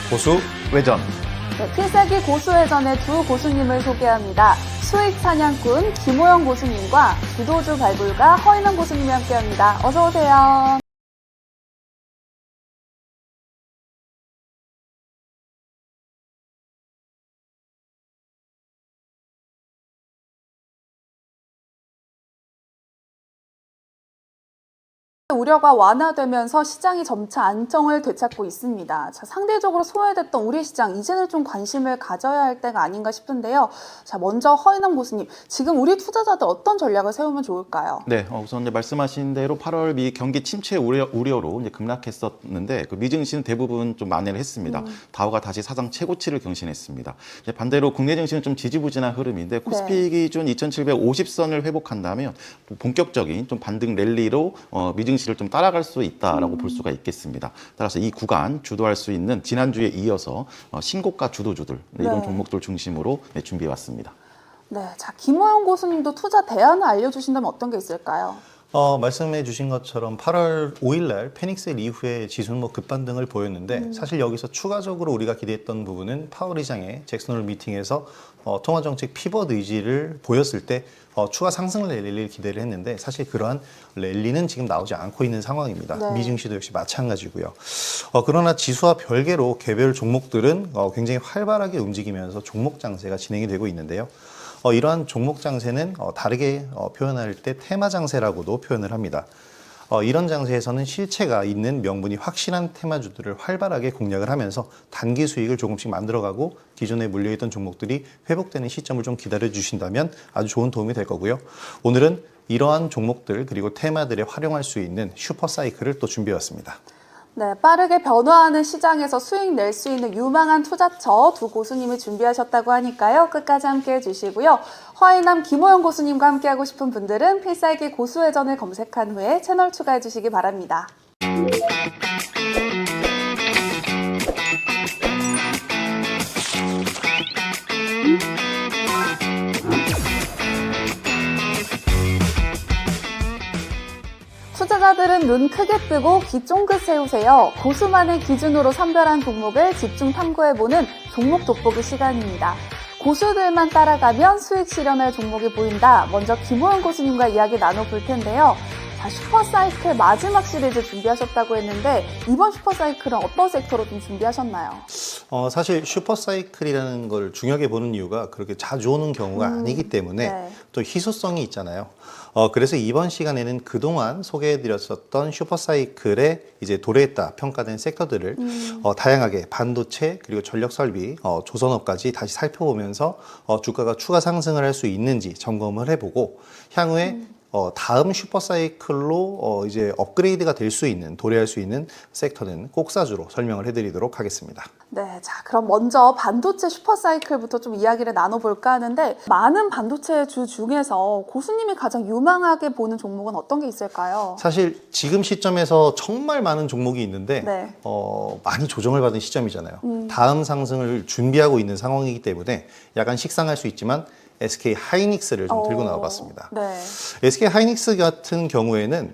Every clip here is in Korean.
고수 외전. 네, 필살기 고수회전의 두 고수님을 소개합니다. 수익 사냥꾼 김호영 고수님과 주도주 발굴가 허인원 고수님이 함께합니다. 어서 오세요. 우려가 완화되면서 시장이 점차 안정을 되찾고 있습니다. 자, 상대적으로 소외됐던 우리 시장, 이제는 좀 관심을 가져야 할 때가 아닌가 싶은데요. 자, 먼저 허인원 고수님, 지금 우리 투자자들 어떤 전략을 세우면 좋을까요? 네, 우선 이제 말씀하신 대로 8월 미 경기 침체 우려로 이제 급락했었는데 그 미증시는 대부분 좀 만회를 했습니다. 다우가 다시 사상 최고치를 경신했습니다. 이제 반대로 국내 증시는 좀 지지부진한 흐름인데 코스피 기준 2,750선을 회복한다면 본격적인 좀 반등 랠리로 미증시를 좀 따라갈 수 있다라고 볼 수가 있겠습니다. 따라서 이 구간 주도할 수 있는 지난주에 이어서 신고가 주도주들 이런 종목들 중심으로 준비해 왔습니다. 네, 자, 김호영 고수님도 투자 대안을 알려주신다면 어떤 게 있을까요? 말씀해 주신 것처럼 8월 5일 날 페닉셀 이후에 지수는 급반등을 보였는데 사실 여기서 추가적으로 우리가 기대했던 부분은 파월 의장의 잭슨 홀 미팅에서 통화정책 피벗 의지를 보였을 때 추가 상승 랠리를 기대를 했는데 사실 그러한 랠리는 지금 나오지 않고 있는 상황입니다. 네. 미증시도 역시 마찬가지고요. 그러나 지수와 별개로 개별 종목들은 굉장히 활발하게 움직이면서 종목 장세가 진행이 되고 있는데요. 이러한 종목 장세는 다르게 표현할 때 테마 장세라고도 표현을 합니다. 이런 장세에서는 실체가 있는 명분이 확실한 테마주들을 활발하게 공략을 하면서 단기 수익을 조금씩 만들어가고 기존에 물려있던 종목들이 회복되는 시점을 좀 기다려 주신다면 아주 좋은 도움이 될 거고요. 오늘은 이러한 종목들 그리고 테마들에 활용할 수 있는 슈퍼사이클을 또 준비해왔습니다. 네, 빠르게 변화하는 시장에서 수익 낼 수 있는 유망한 투자처 두 고수님이 준비하셨다고 하니까요. 끝까지 함께해 주시고요. 허인남 김호영 고수님과 함께하고 싶은 분들은 필살기 고수회전을 검색한 후에 채널 추가해 주시기 바랍니다. 투자자들은 눈 크게 뜨고 귀 쫑긋 세우세요. 고수만의 기준으로 선별한 종목을 집중 탐구해보는 종목 돋보기 시간입니다. 고수들만 따라가면 수익 실현할 종목이 보인다. 먼저 김호영 고수님과 이야기 나눠볼 텐데요. 자, 슈퍼사이클 마지막 시리즈 준비하셨다고 했는데 이번 슈퍼사이클은 어떤 섹터로 좀 준비하셨나요? 사실 슈퍼사이클이라는 걸 중요하게 보는 이유가 그렇게 자주 오는 경우가 아니기 때문에 네. 또 희소성이 있잖아요. 그래서 이번 시간에는 그동안 소개해드렸었던 슈퍼사이클에 이제 도래했다 평가된 섹터들을 다양하게 반도체 그리고 전력설비, 조선업까지 다시 살펴보면서 주가가 추가 상승을 할 수 있는지 점검을 해보고 향후에 다음 슈퍼사이클로 이제 업그레이드가 될 수 있는, 도래할 수 있는 섹터는 꼭사주로 설명을 해드리도록 하겠습니다. 네, 자, 그럼 먼저 반도체 슈퍼사이클부터 좀 이야기를 나눠볼까 하는데 많은 반도체 주 중에서 고수님이 가장 유망하게 보는 종목은 어떤 게 있을까요? 사실 지금 시점에서 정말 많은 종목이 있는데 네. 많이 조정을 받은 시점이잖아요. 다음 상승을 준비하고 있는 상황이기 때문에 약간 식상할 수 있지만 SK 하이닉스를 좀 들고 나와봤습니다. 네. SK 하이닉스 같은 경우에는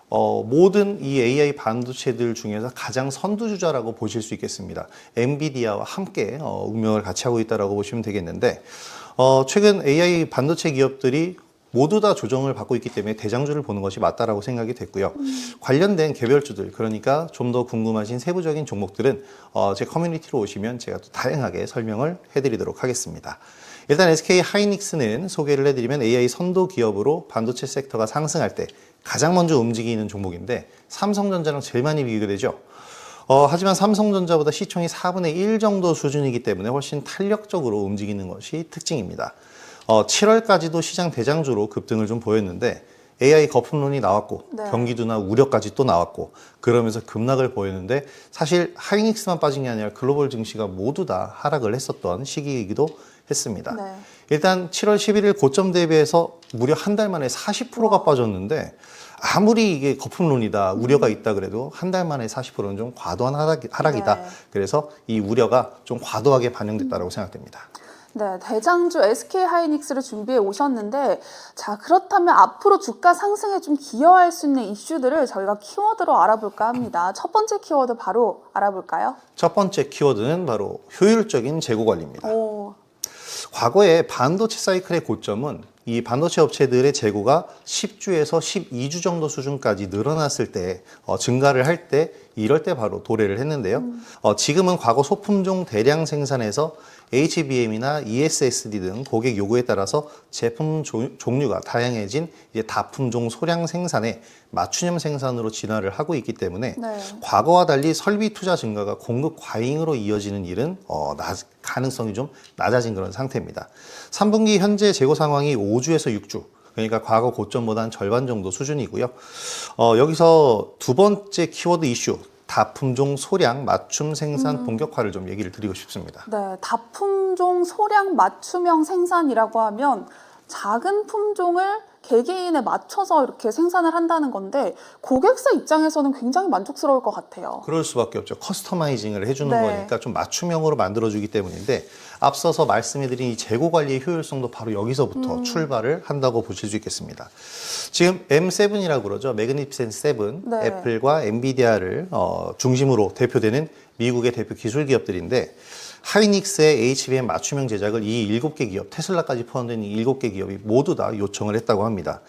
모든 이 AI 반도체들 중에서 가장 선두주자라고 보실 수 있겠습니다. 엔비디아와 함께 운명을 같이 하고 있다고 보시면 되겠는데 최근 AI 반도체 기업들이 모두 다 조정을 받고 있기 때문에 대장주를 보는 것이 맞다라고 생각이 됐고요. 관련된 개별주들, 그러니까 좀 더 궁금하신 세부적인 종목들은 제 커뮤니티로 오시면 제가 또 다양하게 설명을 해드리도록 하겠습니다. 일단 SK 하이닉스는 소개를 해드리면 AI 선도 기업으로 반도체 섹터가 상승할 때 가장 먼저 움직이는 종목인데 삼성전자랑 제일 많이 비교되죠. 하지만 삼성전자보다 시총이 4분의 1 정도 수준이기 때문에 훨씬 탄력적으로 움직이는 것이 특징입니다. 7월까지도 시장 대장주로 급등을 좀 보였는데 AI 거품론이 나왔고 네. 경기도나 우려까지 또 나왔고 그러면서 급락을 보였는데 사실 하이닉스만 빠진 게 아니라 글로벌 증시가 모두 다 하락을 했었던 시기이기도 했습니다. 네. 일단 7월 11일 고점 대비해서 무려 한 달 만에 40%가 빠졌는데 아무리 이게 거품론이다, 우려가 있다 그래도 한 달 만에 40%는 좀 과도한 하락이다. 네. 그래서 이 우려가 좀 과도하게 반영됐다고 생각됩니다. 네, 대장주 SK하이닉스를 준비해 오셨는데, 자, 그렇다면 앞으로 주가 상승에 좀 기여할 수 있는 이슈들을 저희가 키워드로 알아볼까 합니다. 첫 번째 키워드 바로 알아볼까요? 첫 번째 키워드는 바로 효율적인 재고 관리입니다. 오, 과거에 반도체 사이클의 고점은 이 반도체 업체들의 재고가 10주에서 12주 정도 수준까지 늘어났을 때, 증가를 할 때, 이럴 때 바로 도래를 했는데요. 지금은 과거 소품종 대량 생산에서 HBM이나 ESSD 등 고객 요구에 따라서 제품 종류가 다양해진 이제 다품종 소량 생산에 맞춤형 생산으로 진화를 하고 있기 때문에 네. 과거와 달리 설비 투자 증가가 공급 과잉으로 이어지는 일은 가능성이 좀 낮아진 그런 상태입니다. 3분기 현재 재고 상황이 5주에서 6주, 그러니까 과거 고점보다 한 절반 정도 수준이고요. 여기서 두 번째 키워드 이슈, 다품종 소량 맞춤 생산 본격화를 좀 얘기를 드리고 싶습니다. 네, 다품종 소량 맞춤형 생산이라고 하면 작은 품종을 개개인에 맞춰서 이렇게 생산을 한다는 건데 고객사 입장에서는 굉장히 만족스러울 것 같아요. 그럴 수밖에 없죠. 커스터마이징을 해주는 네. 거니까 좀 맞춤형으로 만들어주기 때문인데 앞서서 말씀해드린 이 재고 관리의 효율성도 바로 여기서부터 출발을 한다고 보실 수 있겠습니다. 지금 M7이라고 그러죠. 매그니피센트 7, 네. 애플과 엔비디아를 중심으로 대표되는 미국의 대표 기술 기업들인데 하이닉스의 HBM 맞춤형 제작을 이 7개 기업, 테슬라까지 포함된 이 7개 기업이 모두 다 요청을 했다고 합니다.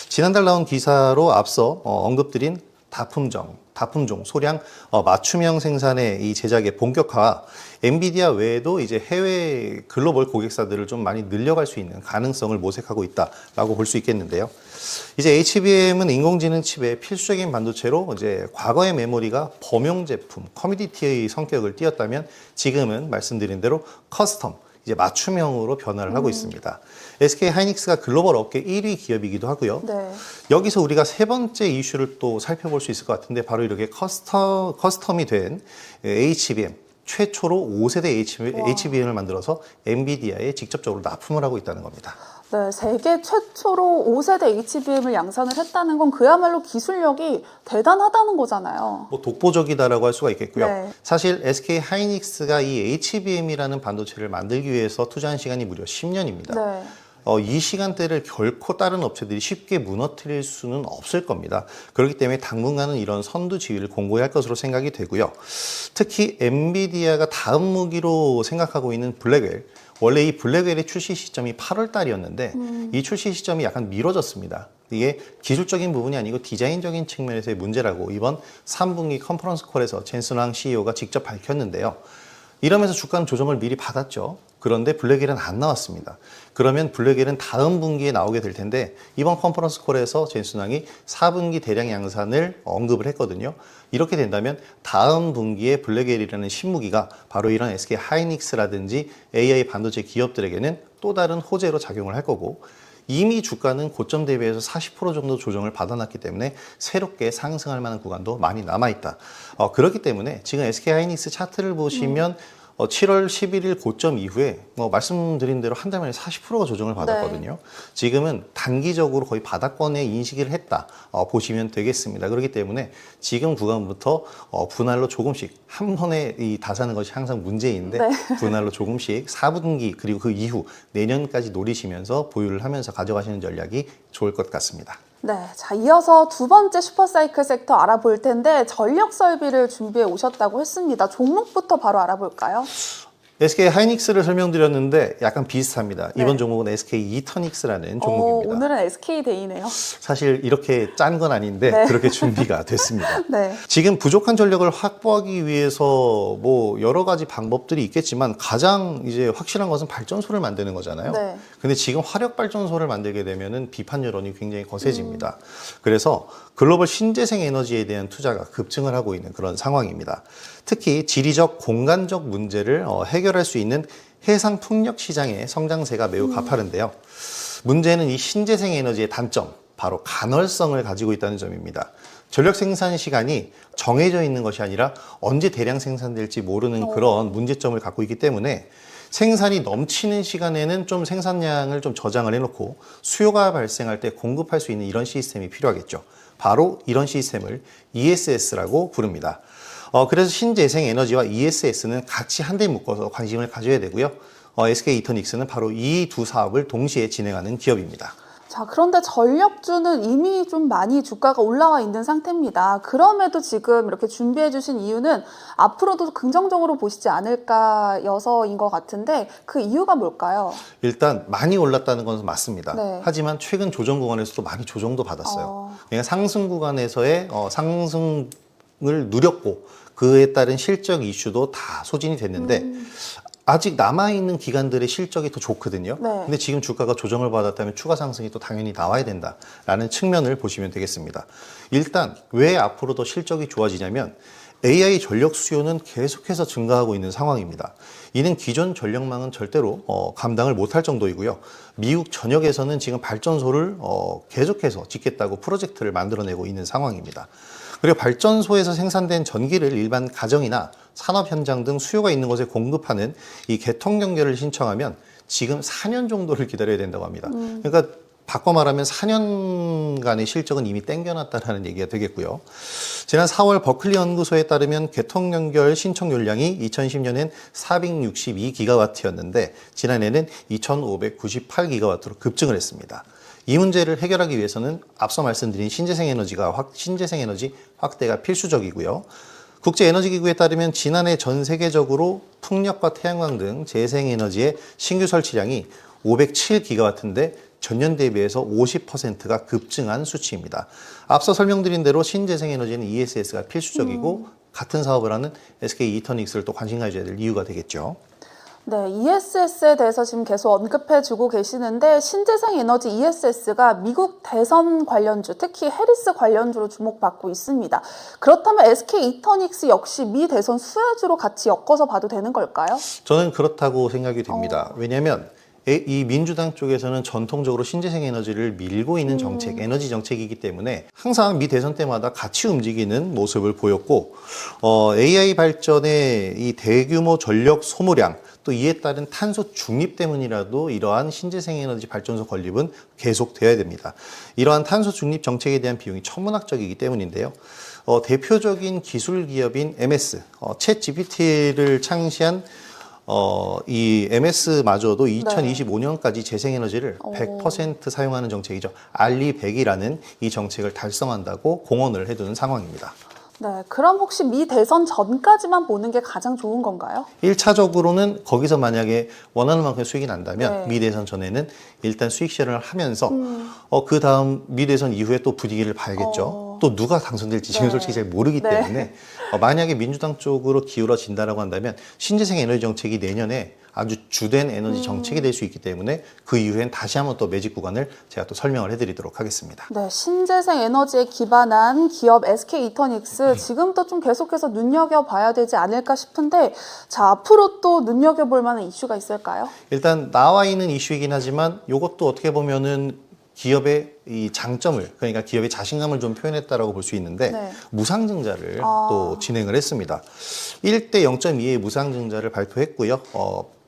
지난달 나온 기사로 앞서 언급드린 다품종 소량 맞춤형 생산의 이 제작의 본격화, 엔비디아 외에도 이제 해외 글로벌 고객사들을 좀 많이 늘려갈 수 있는 가능성을 모색하고 있다라고 볼 수 있겠는데요. 이제 HBM은 인공지능 칩의 필수적인 반도체로 이제 과거의 메모리가 범용 제품, 커뮤니티의 성격을 띄었다면 지금은 말씀드린 대로 커스텀, 이제 맞춤형으로 변화를 하고 있습니다. SK 하이닉스가 글로벌 업계 1위 기업이기도 하고요. 네. 여기서 우리가 세 번째 이슈를 또 살펴볼 수 있을 것 같은데 바로 이렇게 커스텀이 된 HBM, 최초로 5세대 HBM을 만들어서 엔비디아에 직접적으로 납품을 하고 있다는 겁니다. 네, 세계 최초로 5세대 HBM을 양산을 했다는 건 그야말로 기술력이 대단하다는 거잖아요. 뭐 독보적이다라고 할 수가 있겠고요. 네. 사실 SK 하이닉스가 이 HBM이라는 반도체를 만들기 위해서 투자한 시간이 무려 10년입니다. 네. 이 시간대를 결코 다른 업체들이 쉽게 무너뜨릴 수는 없을 겁니다. 그렇기 때문에 당분간은 이런 선두 지위를 공고히 할 것으로 생각이 되고요. 특히 엔비디아가 다음 무기로 생각하고 있는 블랙웰, 원래 이 블랙웰의 출시 시점이 8월 달이었는데 이 출시 시점이 약간 미뤄졌습니다. 이게 기술적인 부분이 아니고 디자인적인 측면에서의 문제라고 이번 3분기 컨퍼런스 콜에서 젠슨 황 CEO가 직접 밝혔는데요. 이러면서 주가는 조정을 미리 받았죠. 그런데 블랙웰은 안 나왔습니다. 그러면 블랙웰은 다음 분기에 나오게 될 텐데 이번 컨퍼런스 콜에서 젠슨 황이 4분기 대량 양산을 언급을 했거든요. 이렇게 된다면 다음 분기에 블랙웰이라는 신무기가 바로 이런 SK 하이닉스라든지 AI 반도체 기업들에게는 또 다른 호재로 작용을 할 거고 이미 주가는 고점 대비해서 40% 정도 조정을 받아놨기 때문에 새롭게 상승할 만한 구간도 많이 남아있다. 그렇기 때문에 지금 SK 하이닉스 차트를 보시면 7월 11일 고점 이후에 말씀드린 대로 한 달 만에 40%가 조정을 받았거든요. 네. 지금은 단기적으로 거의 바닥권에 인식을 했다 보시면 되겠습니다. 그렇기 때문에 지금 구간부터 분할로 조금씩 한 번에 다 사는 것이 항상 문제인데 네. 분할로 조금씩 4분기 그리고 그 이후 내년까지 노리시면서 보유를 하면서 가져가시는 전략이 좋을 것 같습니다. 네, 자 이어서 두 번째 슈퍼사이클 섹터 알아볼 텐데 전력 설비를 준비해 오셨다고 했습니다. 종목부터 바로 알아볼까요? SK 하이닉스를 설명드렸는데 약간 비슷합니다. 네. 이번 종목은 SK 이터닉스라는 종목입니다. 오늘은 SK 데이네요. 사실 이렇게 짠 건 아닌데 네. 그렇게 준비가 됐습니다. 네. 지금 부족한 전력을 확보하기 위해서 뭐 여러 가지 방법들이 있겠지만 가장 이제 확실한 것은 발전소를 만드는 거잖아요. 네. 근데 지금 화력 발전소를 만들게 되면은 비판 여론이 굉장히 거세집니다. 그래서 글로벌 신재생 에너지에 대한 투자가 급증을 하고 있는 그런 상황입니다. 특히 지리적, 공간적 문제를 해결할 수 있는 해상 풍력 시장의 성장세가 매우 가파른데요. 문제는 이 신재생 에너지의 단점, 바로 간헐성을 가지고 있다는 점입니다. 전력 생산 시간이 정해져 있는 것이 아니라 언제 대량 생산될지 모르는 그런 문제점을 갖고 있기 때문에 생산이 넘치는 시간에는 좀 생산량을 좀 저장을 해놓고 수요가 발생할 때 공급할 수 있는 이런 시스템이 필요하겠죠. 바로 이런 시스템을 ESS라고 부릅니다. 그래서 신재생 에너지와 ESS는 같이 한데 묶어서 관심을 가져야 되고요. SK 이터닉스는 바로 이 두 사업을 동시에 진행하는 기업입니다. 자, 그런데 전력주는 이미 좀 많이 주가가 올라와 있는 상태입니다. 그럼에도 지금 이렇게 준비해 주신 이유는 앞으로도 긍정적으로 보시지 않을까여서인 것 같은데 그 이유가 뭘까요? 일단 많이 올랐다는 건 맞습니다. 네. 하지만 최근 조정 구간에서도 많이 조정도 받았어요. 그러니까 상승 구간에서의 상승을 누렸고 그에 따른 실적 이슈도 다 소진이 됐는데 아직 남아있는 기관들의 실적이 더 좋거든요. 네. 근데 지금 주가가 조정을 받았다면 추가 상승이 또 당연히 나와야 된다라는 측면을 보시면 되겠습니다. 일단 왜 앞으로 더 실적이 좋아지냐면 AI 전력 수요는 계속해서 증가하고 있는 상황입니다. 이는 기존 전력망은 절대로 감당을 못할 정도이고요. 미국 전역에서는 지금 발전소를 계속해서 짓겠다고 프로젝트를 만들어내고 있는 상황입니다. 그리고 발전소에서 생산된 전기를 일반 가정이나 산업 현장 등 수요가 있는 곳에 공급하는 이 개통 연결을 신청하면 지금 4년 정도를 기다려야 된다고 합니다. 그러니까 바꿔 말하면 4년간의 실적은 이미 땡겨놨다라는 얘기가 되겠고요. 지난 4월 버클리 연구소에 따르면 개통 연결 신청 용량이 2010년엔 462기가와트였는데 지난해는 2598기가와트로 급증을 했습니다. 이 문제를 해결하기 위해서는 앞서 말씀드린 신재생 에너지 확대가 필수적이고요. 국제에너지기구에 따르면 지난해 전 세계적으로 풍력과 태양광 등 재생에너지의 신규 설치량이 507기가와트인데 전년 대비해서 50%가 급증한 수치입니다. 앞서 설명드린 대로 신재생에너지는 ESS가 필수적이고 같은 사업을 하는 SK 이터닉스를 또 관심 가져야 될 이유가 되겠죠. 네, ESS에 대해서 지금 계속 언급해주고 계시는데 신재생 에너지 ESS가 미국 대선 관련주, 특히 해리스 관련주로 주목받고 있습니다. 그렇다면 SK 이터닉스 역시 미 대선 수혜주로 같이 엮어서 봐도 되는 걸까요? 저는 그렇다고 생각이 됩니다. 왜냐하면 이 민주당 쪽에서는 전통적으로 신재생 에너지를 밀고 있는 정책, 에너지 정책이기 때문에 항상 미 대선 때마다 같이 움직이는 모습을 보였고 AI 발전의 이 대규모 전력 소모량 또 이에 따른 탄소 중립 때문이라도 이러한 신재생 에너지 발전소 건립은 계속돼야 됩니다. 이러한 탄소 중립 정책에 대한 비용이 천문학적이기 때문인데요. 대표적인 기술 기업인 MS, 챗 GPT를 창시한 이 MS마저도 2025년까지 재생에너지를 100% 사용하는 정책이죠. 알리100이라는 이 정책을 달성한다고 공언을 해두는 상황입니다. 네, 그럼 혹시 미 대선 전까지만 보는 게 가장 좋은 건가요? 1차적으로는 거기서 만약에 원하는 만큼 수익이 난다면 네. 미 대선 전에는 일단 수익 실현을 하면서 그 다음 미 대선 이후에 또 분위기를 봐야겠죠. 또 누가 당선될지 지금 네. 솔직히 잘 모르기 네. 때문에 만약에 민주당 쪽으로 기울어진다라고 한다면 신재생 에너지 정책이 내년에 아주 주된 에너지 정책이 될 수 있기 때문에 그 이후엔 다시 한번 또 매직 구간을 제가 또 설명을 해드리도록 하겠습니다. 네, 신재생 에너지에 기반한 기업 SK 이터닉스 지금도 좀 계속해서 눈여겨봐야 되지 않을까 싶은데 자, 앞으로 또 눈여겨볼 만한 이슈가 있을까요? 일단 나와 있는 이슈이긴 하지만 이것도 어떻게 보면은 기업의 이 장점을 그러니까 기업의 자신감을 좀 표현했다라고 볼 수 있는데 네. 무상증자를 또 진행을 했습니다. 1대 0.2의 무상증자를 발표했고요.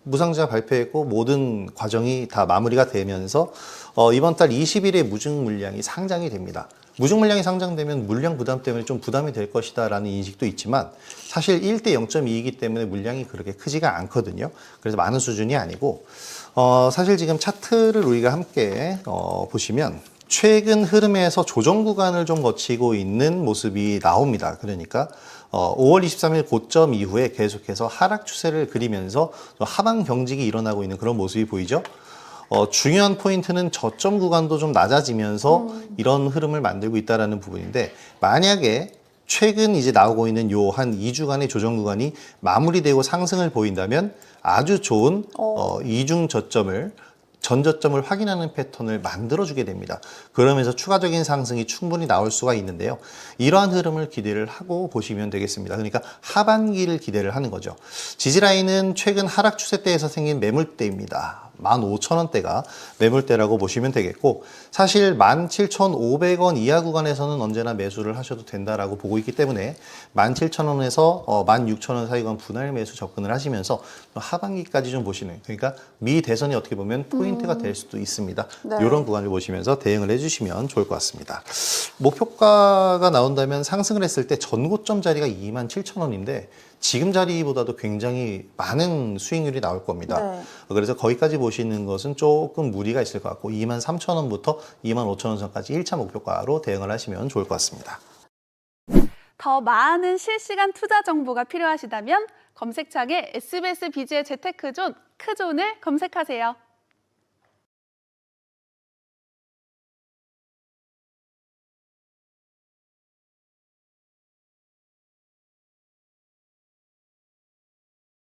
무상증자 발표했고 모든 과정이 다 마무리가 되면서 이번 달 20일에 무증 물량이 상장이 됩니다. 무증 물량이 상장되면 물량 부담 때문에 좀 부담이 될 것이다 라는 인식도 있지만 사실 1대 0.2이기 때문에 물량이 그렇게 크지가 않거든요. 그래서 많은 수준이 아니고 사실 지금 차트를 우리가 함께 보시면 최근 흐름에서 조정 구간을 좀 거치고 있는 모습이 나옵니다. 그러니까 5월 23일 고점 이후에 계속해서 하락 추세를 그리면서 하방 경직이 일어나고 있는 그런 모습이 보이죠. 중요한 포인트는 저점 구간도 좀 낮아지면서 이런 흐름을 만들고 있다는 부분인데 만약에 최근 이제 나오고 있는 요 한 2주간의 조정 구간이 마무리되고 상승을 보인다면 아주 좋은 이중 저점을 전저점을 확인하는 패턴을 만들어주게 됩니다. 그러면서 추가적인 상승이 충분히 나올 수가 있는데요. 이러한 흐름을 기대를 하고 보시면 되겠습니다. 그러니까 하반기를 기대를 하는 거죠. 지지라인은 최근 하락 추세대에서 생긴 매물대입니다. 15,000원대가 매물대라고 보시면 되겠고 사실 17,500원 이하 구간에서는 언제나 매수를 하셔도 된다라고 보고 있기 때문에 17,000원에서 16,000원 사이간 분할 매수 접근을 하시면서 하반기까지 좀 보시는 그러니까 미 대선이 어떻게 보면 포인트가 될 수도 있습니다. 네. 이런 구간을 보시면서 대응을 해주시면 좋을 것 같습니다. 목표가가 나온다면 상승을 했을 때 전고점 자리가 27,000원인데 지금 자리보다도 굉장히 많은 수익률이 나올 겁니다. 네. 그래서 거기까지 보시는 것은 조금 무리가 있을 것 같고 23,000원부터 25,000원 선까지 1차 목표가로 대응을 하시면 좋을 것 같습니다. 더 많은 실시간 투자 정보가 필요하시다면 검색창에 SBS 비즈의 재테크존, 크존을 검색하세요.